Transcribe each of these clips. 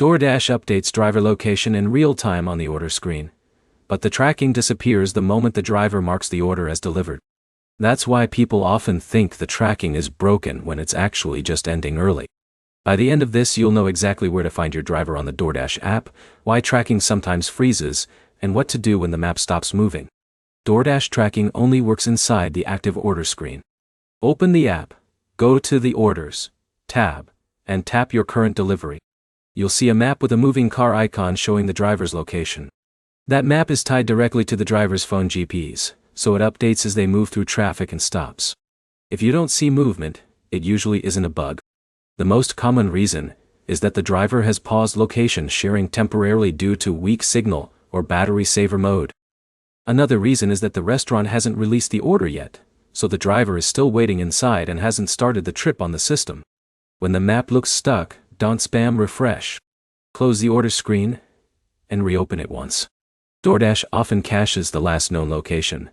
DoorDash updates driver location in real time on the order screen, but the tracking disappears the moment the driver marks the order as delivered. That's why people often think the tracking is broken when it's actually just ending early. By the end of this, you'll know exactly where to find your driver on the DoorDash app, why tracking sometimes freezes, and what to do when the map stops moving. DoorDash tracking only works inside the active order screen. Open the app, go to the Orders tab, and tap your current delivery. You'll see a map with a moving car icon showing the driver's location. That map is tied directly to the driver's phone GPS, so it updates as they move through traffic and stops. If you don't see movement, it usually isn't a bug. The most common reason is that the driver has paused location sharing temporarily due to weak signal or battery saver mode. Another reason is that the restaurant hasn't released the order yet, so the driver is still waiting inside and hasn't started the trip on the system. When the map looks stuck, don't spam refresh. Close the order screen and reopen it once. DoorDash often caches the last known location,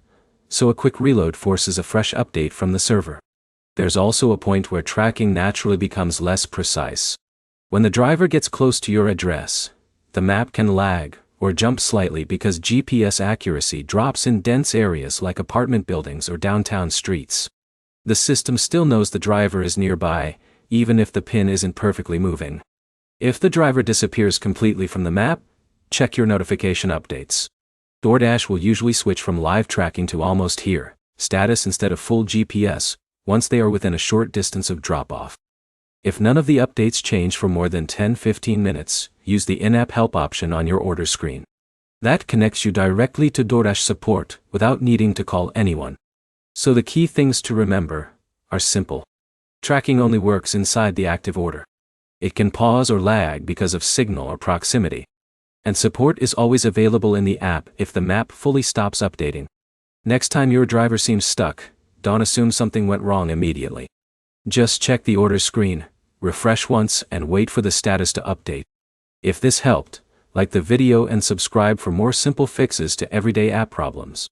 so a quick reload forces a fresh update from the server. There's also a point where tracking naturally becomes less precise. When the driver gets close to your address, the map can lag or jump slightly because GPS accuracy drops in dense areas like apartment buildings or downtown streets. The system still knows the driver is nearby, even if the pin isn't perfectly moving. If the driver disappears completely from the map, check your notification updates. DoorDash will usually switch from live tracking to almost here status instead of full GPS once they are within a short distance of drop-off. If none of the updates change for more than 10-15 minutes, use the in-app help option on your order screen. That connects you directly to DoorDash support without needing to call anyone. So the key things to remember are simple. Tracking only works inside the active order. It can pause or lag because of signal or proximity. And support is always available in the app if the map fully stops updating. Next time your driver seems stuck, don't assume something went wrong immediately. Just check the order screen, refresh once, and wait for the status to update. If this helped, like the video and subscribe for more simple fixes to everyday app problems.